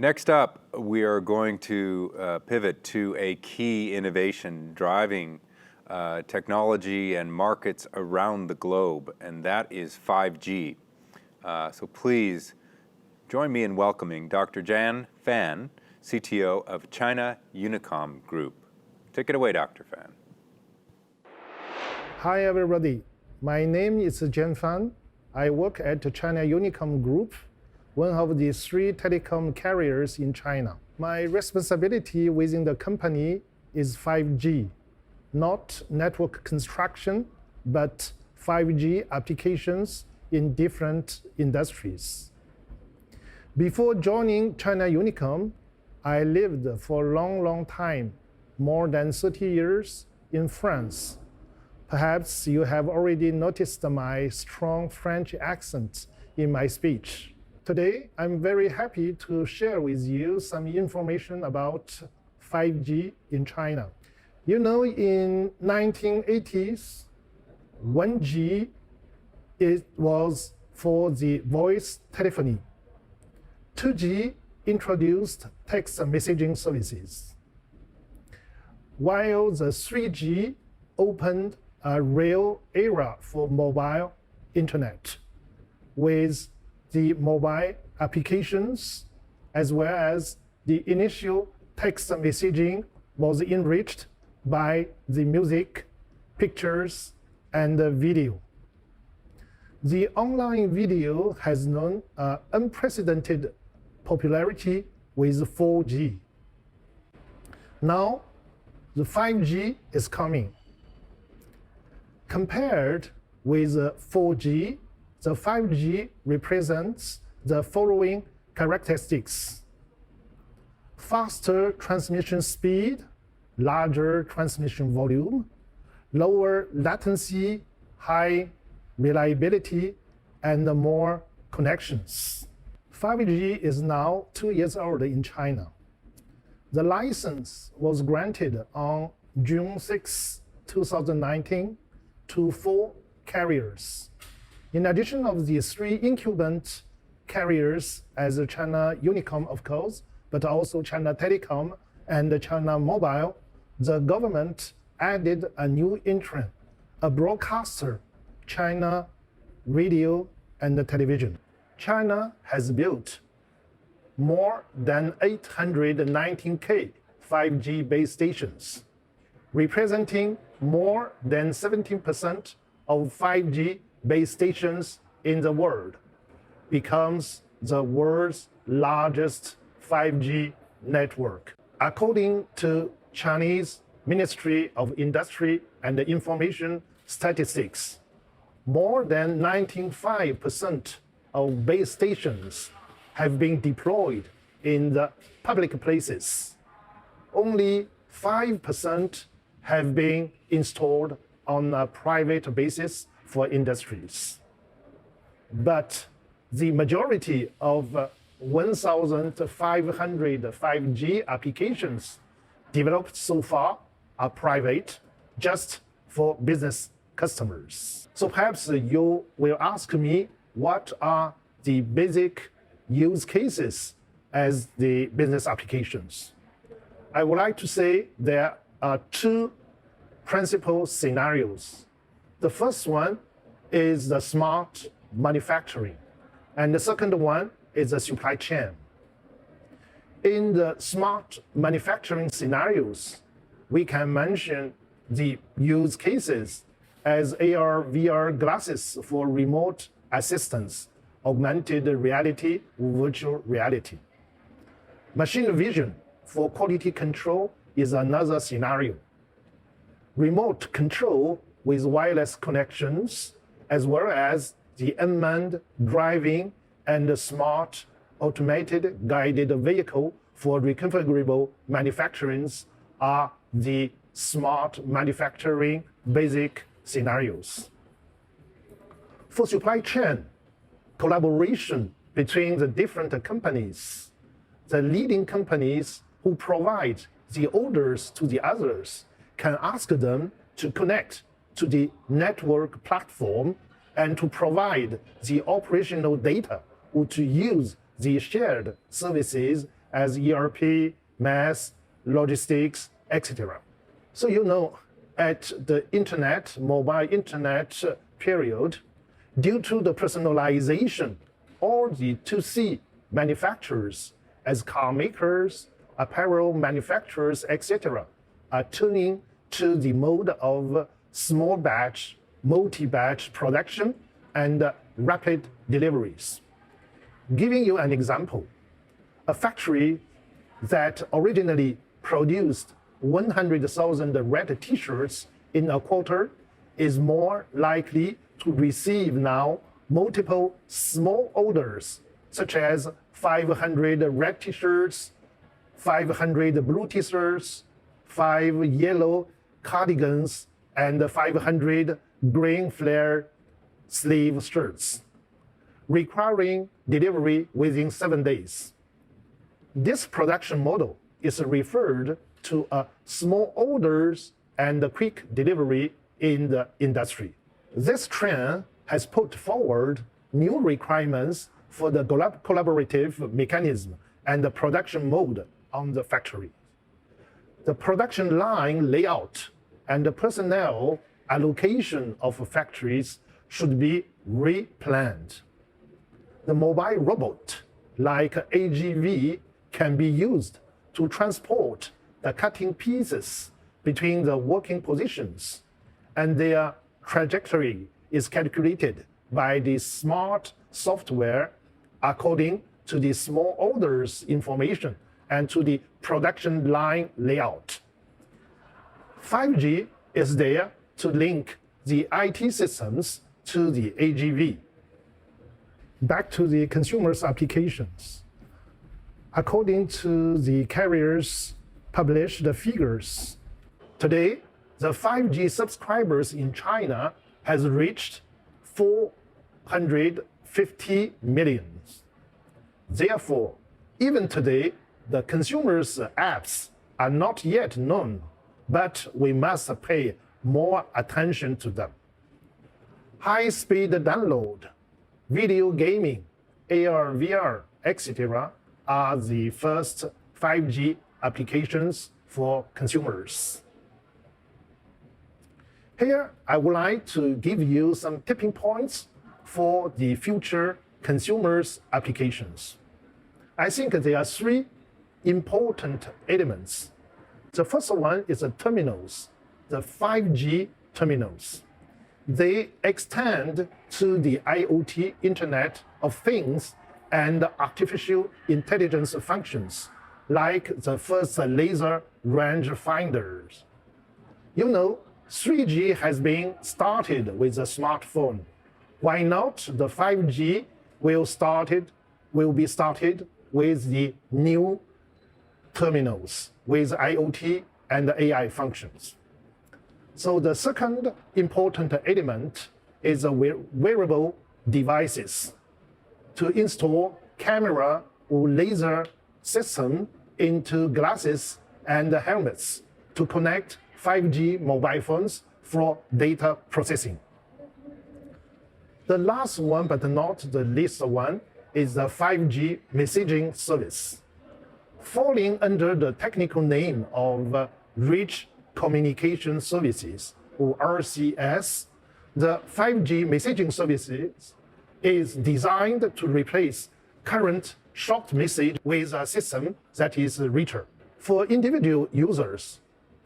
Next up, we are going to pivot to a key innovation driving technology and markets around the globe, and that is 5G. So please join me in welcoming Dr. Jian Fan, CTO of China Unicom Group. Take it away, Dr. Fan. Hi, everybody. My name is Jian Fan. I work at China Unicom Group, one of the 3 telecom carriers in China. My responsibility within the company is 5G, not network construction, but 5G applications in different industries. Before joining China Unicom, I lived for a long time, more than 30 years, in France. Perhaps you have already noticed my strong French accent in my speech. Today, I'm very happy to share with you some information about 5G in China. You know, in 1980s, 1G was for the voice telephony. 2G introduced text messaging services, while the 3G opened a real era for mobile internet with the mobile applications, as well as the initial text messaging was enriched by the music, pictures, and video. The online video has known unprecedented popularity with 4G. Now, the 5G is coming. Compared with 4G, the 5G represents the following characteristics: faster transmission speed, larger transmission volume, lower latency, high reliability, and more connections. 5G is now 2 years old in China. The license was granted on June 6, 2019 to 4 carriers. In addition of the 3 incumbent carriers as China Unicom, of course, but also China Telecom and China Mobile, the government added a new entrant, a broadcaster, China Radio and Television. China has built more than 819K 5G base stations, representing more than 17% of 5G base stations in the world, becomes the world's largest 5G network. According to Chinese Ministry of Industry and Information Statistics, more than 95% of base stations have been deployed in the public places. Only 5% have been installed on a private basis for industries. But the majority of 1,500 5G applications developed so far are private, just for business customers. So perhaps you will ask me, what are the basic use cases as the business applications? I would like to say there are 2 principal scenarios. The first one is the smart manufacturing, and the second one is the supply chain. In the smart manufacturing scenarios, we can mention the use cases as AR, VR glasses for remote assistance, augmented reality, virtual reality. Machine vision for quality control is another scenario. Remote control with wireless connections, as well as the unmanned driving and the smart automated guided vehicle for reconfigurable manufacturings are the smart manufacturing basic scenarios. For supply chain, collaboration between the different companies, the leading companies who provide the orders to the others can ask them to connect to the network platform and to provide the operational data or to use the shared services as ERP, math, logistics, etc. So at the internet, mobile internet period, due to the personalization, all the 2C manufacturers, as car makers, apparel manufacturers, etc., are turning to the mode of small batch, multi-batch production and rapid deliveries. Giving you an example, a factory that originally produced 100,000 red t-shirts in a quarter is more likely to receive now multiple small orders, such as 500 red t-shirts, 500 blue t-shirts, 5 yellow cardigans, and 500 green flare sleeve shirts, requiring delivery within 7 days. This production model is referred to a small orders and quick delivery in the industry. This trend has put forward new requirements for the collaborative mechanism and the production mode on the factory. The production line layout and the personnel allocation of factories should be replanned. The mobile robot, like AGV, can be used to transport the cutting pieces between the working positions, and their trajectory is calculated by the smart software according to the small orders information and to the production line layout. 5G is there to link the IT systems to the AGV. Back to the consumer's applications. According to the carriers' published figures, today, the 5G subscribers in China has reached 450 million. Therefore, even today, the consumers' apps are not yet known, but we must pay more attention to them. High-speed download, video gaming, AR, VR, etc. are the first 5G applications for consumers. Here, I would like to give you some tipping points for the future consumers' applications. I think there are 3 important elements. The first one is the terminals, the 5G terminals. They extend to the IoT, Internet of Things, and artificial intelligence functions, like the first laser range finders. 3G has been started with a smartphone. Why not the 5G will be started with the new terminals with IoT and AI functions. So the second important element is wearable devices. To install camera or laser system into glasses and helmets to connect 5G mobile phones for data processing. The last one, but not the least one, is the 5G messaging service. Falling under the technical name of Rich Communication Services, or RCS, the 5G messaging services is designed to replace current short message with a system that is richer. For individual users,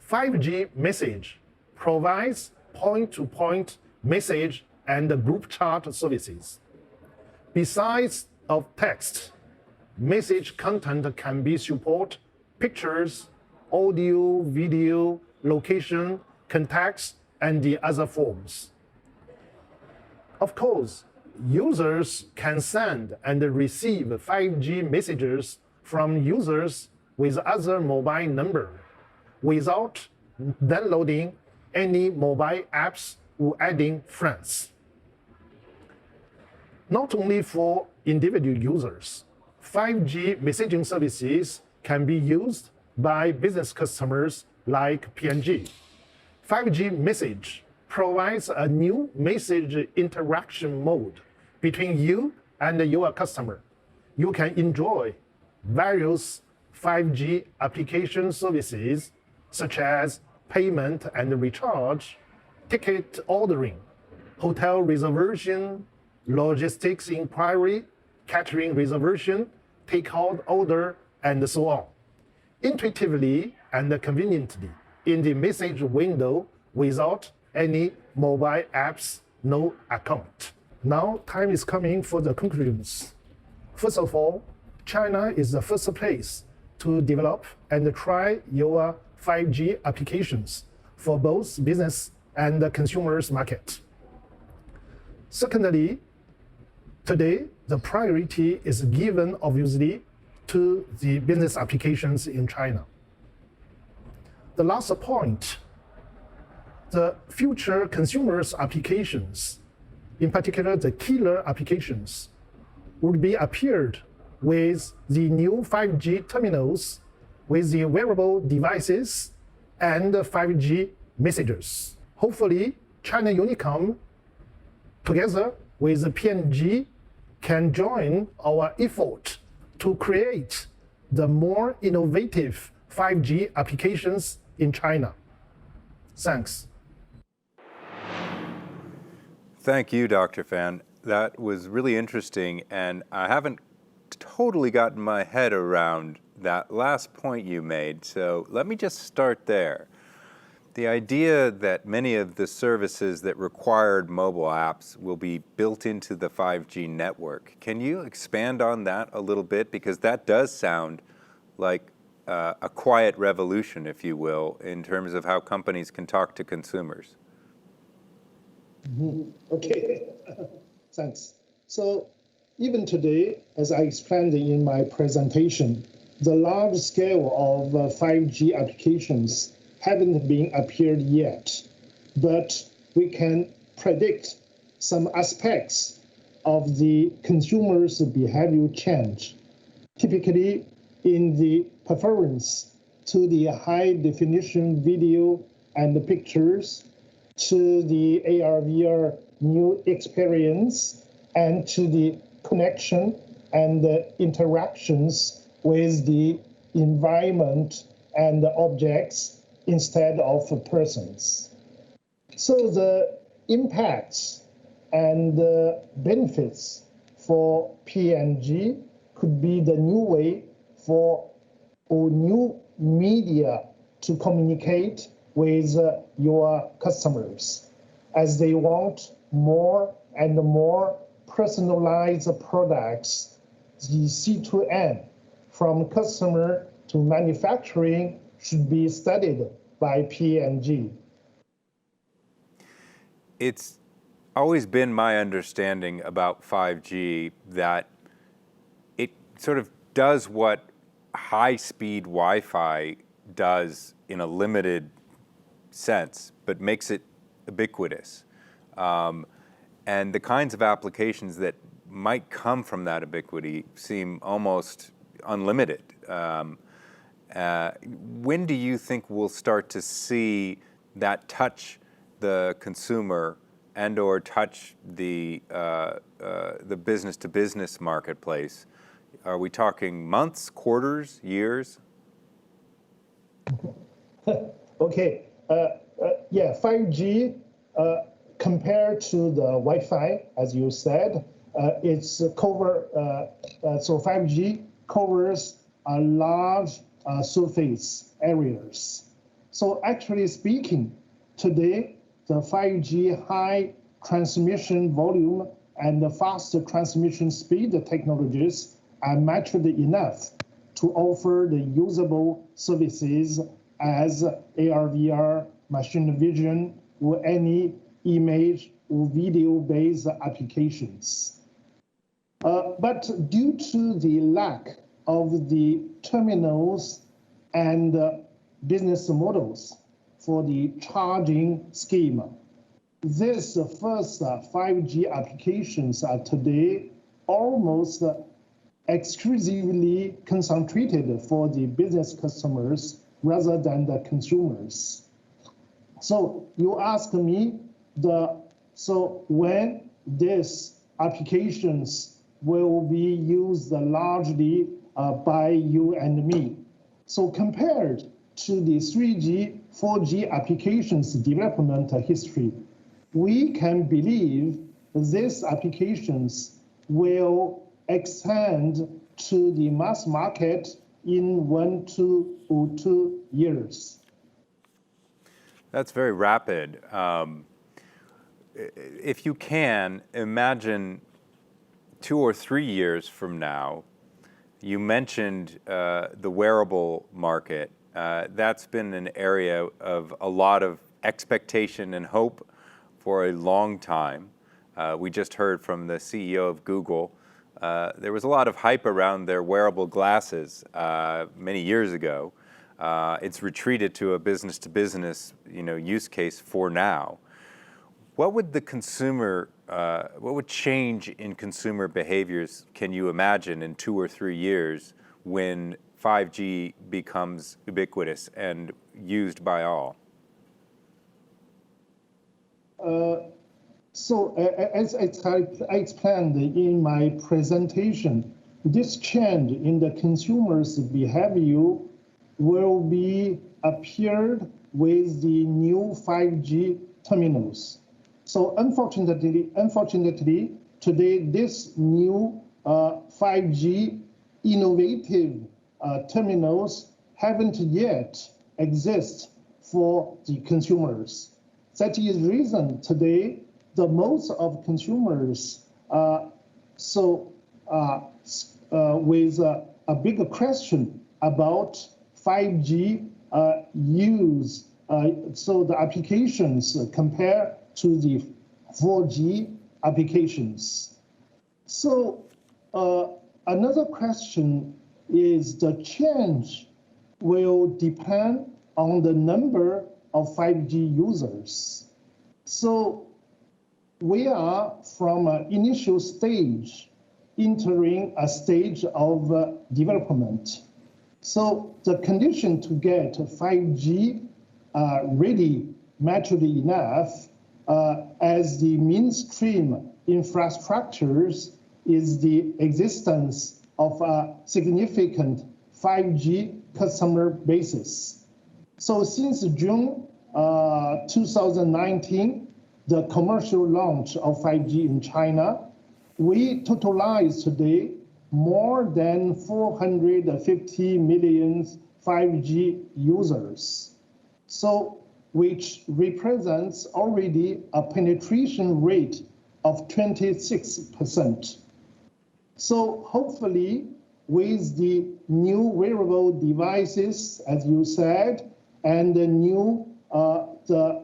5G message provides point-to-point message and group chat services. Besides of text, message content can be support pictures, audio, video, location, contacts, and the other forms. Of course, users can send and receive 5G messages from users with other mobile number without downloading any mobile apps or adding friends. Not only for individual users, 5G messaging services can be used by business customers like P&G. 5G message provides a new message interaction mode between you and your customer. You can enjoy various 5G application services such as payment and recharge, ticket ordering, hotel reservation, logistics inquiry, catering reservation, takeout order, and so on, intuitively and conveniently in the message window without any mobile apps, no account. Now, time is coming for the conclusions. First of all, China is the first place to develop and try your 5G applications for both business and the consumers market. Secondly, today, the priority is given, obviously, to the business applications in China. The last point, the future consumers applications, in particular the killer applications, would be appeared with the new 5G terminals, with the wearable devices, and 5G messages. Hopefully, China Unicom, together with P&G, can join our effort to create the more innovative 5G applications in China. Thanks. Thank you, Dr. Fan. That was really interesting, and I haven't totally gotten my head around that last point you made, so let me just start there. The idea that many of the services that required mobile apps will be built into the 5G network. Can you expand on that a little bit? Because that does sound like a quiet revolution, if you will, in terms of how companies can talk to consumers. Okay, thanks. So even today, as I explained in my presentation, the large scale of 5G applications haven't been appeared yet, but we can predict some aspects of the consumer's behavior change, typically in the preference to the high definition video and pictures, to the AR/VR new experience, and to the connection and the interactions with the environment and the objects instead of persons. So the impacts and the benefits for P&G could be the new way for or new media to communicate with your customers, as they want more and more personalized products. The C2M, from customer to manufacturing, should be studied by P&G. It's always been my understanding about 5G that it sort of does what high-speed Wi-Fi does in a limited sense, but makes it ubiquitous. And the kinds of applications that might come from that ubiquity seem almost unlimited. When do you think we'll start to see that touch the consumer and or touch the business-to-business marketplace? Are we talking months, quarters, years? Okay. Yeah, 5G compared to the Wi-Fi, as you said, it's so 5G covers a large surface areas. So actually speaking, today the 5G high transmission volume and the faster transmission speed technologies are matured enough to offer the usable services as AR/VR, machine vision, or any image or video-based applications. But due to the lack of the terminals and business models for the charging scheme, these first 5G applications are today almost exclusively concentrated for the business customers rather than the consumers. So you ask me, so when these applications will be used largely by you and me? So compared to the 3G, 4G applications development history, we can believe these applications will extend to the mass market in 1 to 2 years. That's very rapid. If you can, imagine 2 or 3 years from now. You mentioned the wearable market. That's been an area of a lot of expectation and hope for a long time. We just heard from the CEO of Google. There was a lot of hype around their wearable glasses many years ago. It's retreated to a business-to-business, use case for now. What would what would change in consumer behaviors, can you imagine, in 2 or 3 years when 5G becomes ubiquitous and used by all? As I explained in my presentation, this change in the consumer's behavior will be appeared with the new 5G terminals. So unfortunately, today this new 5G innovative terminals haven't yet exist for the consumers. That is the reason today the most of consumers with a bigger question about 5G use. So the applications compare to the 4G applications. So another question is the change will depend on the number of 5G users. So we are from an initial stage entering a stage of development. So the condition to get 5G ready maturely enough as the mainstream infrastructures is the existence of a significant 5G customer basis. So since June 2019, the commercial launch of 5G in China, we totalize today more than 450 million 5G users. So which represents already a penetration rate of 26%. So hopefully with the new wearable devices, as you said, and the new the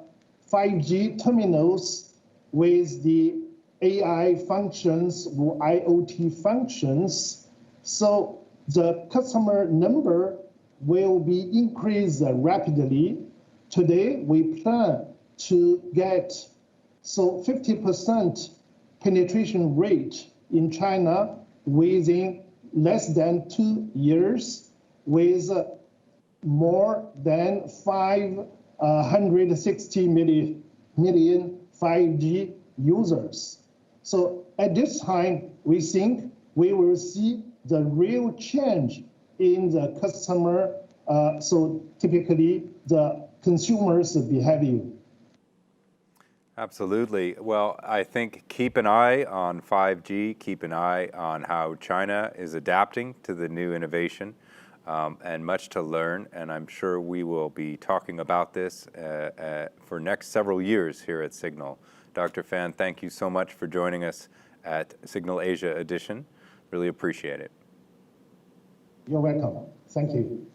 5G terminals with the AI functions or IoT functions, so the customer number will be increased rapidly. Today, we plan to get 50% penetration rate in China within less than 2 years with more than 560 million 5G users. So at this time, we think we will see the real change in the customer, so typically the consumers' behavior. Absolutely. Well, I think keep an eye on 5G, keep an eye on how China is adapting to the new innovation, and much to learn. And I'm sure we will be talking about this for next several years here at Signal. Dr. Fan, thank you so much for joining us at Signal Asia Edition. Really appreciate it. You're welcome. Thank you.